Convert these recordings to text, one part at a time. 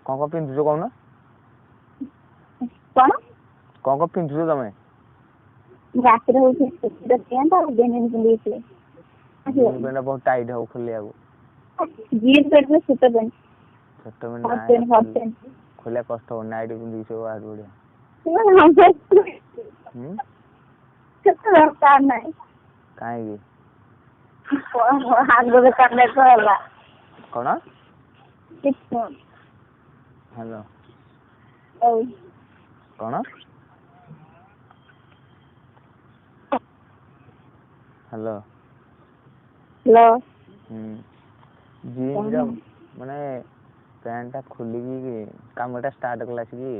କଣ ପିନ୍ଧୁଛ କହୁନ? କଣ ପିନ୍ଧୁଛ ତମେ? ରାତିରେ ହଉଛି ପ୍ୟାଣ୍ଟ ଆଉ ବେନିୟନ ପିନ୍ଧିକି ପ୍ୟାଣ୍ଟ ବହୁତ ଟାଇଟ୍ ହବ ଖୋଲିବାକୁ। ଜିନ୍ସ ପ୍ୟାଣ୍ଟ ଛୋଟ ପ୍ୟାଣ୍ଟ। ଛୋଟ ପ୍ୟାଣ୍ଟ ଖୋଲିବା କଷ୍ଟ ହବ। ନାଇଟି ପିନ୍ଧିକି ସବୁ ଆହୁରି ବଢିଆ। ଦରକାର ନାହିଁ। କାହିଁକି? ହେଲା କଣ? ହ୍ୟାଲୋ। କଣ? ହ୍ୟାଲୋ। ଜିନ୍ସ ମାନେ ପ୍ୟାଣ୍ଟ ଟା ଖୋଲିକି କାମଟା ଷ୍ଟାର୍ଟ କଲା ଆସିକି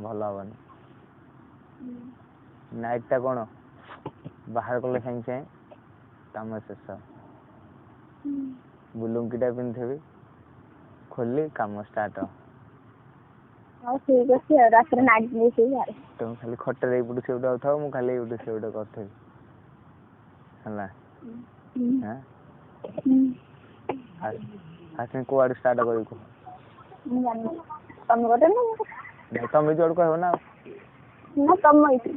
ଭଲ ହବନି। ନାଇଟ୍ ଟା କଣ ବାହାର କଲେ ସାଙ୍ଗେ ସାଙ୍ଗେ କାମ ଶେଷ। ବୁଲୁଙ୍କିଟା ପିନ୍ଧିଥିବି ଖୋଲିଲି କାମ ଷ୍ଟାର୍ଟ। ହଉ ଠିକ ଅଛି ଆଉ ରାତିରେ ନାଇଟ୍ ପିନ୍ଧିକି ଶୋଇବି ଆଉ। ତମେ ଖାଲି ଖଟରେ ଏଇପଟୁ ସେପଟୁ ହଉଥାଅ, ମୁଁ ଖାଲି ଏଇପଟୁ ସେପଟୁ କରୁଥିବି ହେଲା। ଫାଷ୍ଟ କୁଆଡୁ ଷ୍ଟାର୍ଟ କରିବି କୁହ? ମୁଁ ଜାଣିନି। ତମେ ଗୋଟେ ତମେ ଯୁଆଡୁ କହିବ ନା ଆଉ। ତମ ଇଚ୍ଛା।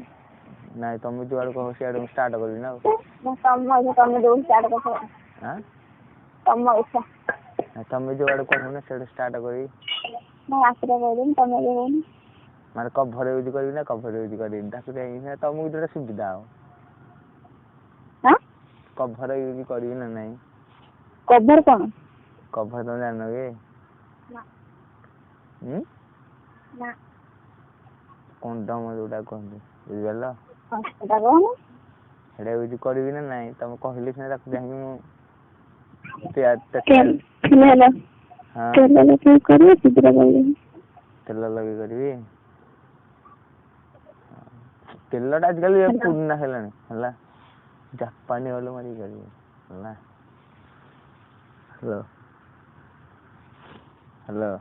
ନାଇଁ ତମେ ଯୁଆଡୁ କହିବ ସିଆଡୁ ମୁଁ ଷ୍ଟାର୍ଟ କରିବି ନା ଆଉ। ତମ ଇଚ୍ଛା, ତମେ ଯୋଉଠୁ ଷ୍ଟାର୍ଟ କରିବ। ତମ ଇଚ୍ଛା। ତମେ ଯୋଉଆଡୁ କହିବ ନା ସିଆଡୁ ଷ୍ଟାର୍ଟ କରିବି। ମୁଁ ରାତିରେ କହିଦେବି, ତମେ ଏବେ କହୁନ। ମାନେ କଭର ୟୁଜ କରିବି ନା କଭର ୟୁଜ କରିବିନି ତାକୁ ତମକୁ ଯୋଉଟା ସୁବିଧା ହବ। କଭର ୟୁଜ କରିବି ନା ନାଇଁ? କଭର କଣ? କଭର ତମେ ଜାଣିନ କି? ନା। କଣ୍ଡମ ଯୋଉଟା କୁହନ୍ତି ବୁଝିପାରିଲ? ସେଟା କହୁନ। ସେଇଟା ୟୁଜ କରିବି ନା ନାଇଁ ତମେ କହିଲେ ସିନା ତାକୁ ଯାଇକି ମୁଁ ତେଲ ଲଗେଇ କରିବି। ତେଲଟା ଆଜିକାଲି ପୁରୁଣା ହେଲାଣି ହେଲା। ଜାପାନୀ ଅଏଲ ମାରିକି କରିବି ହେଲା। ହ୍ୟାଲୋ।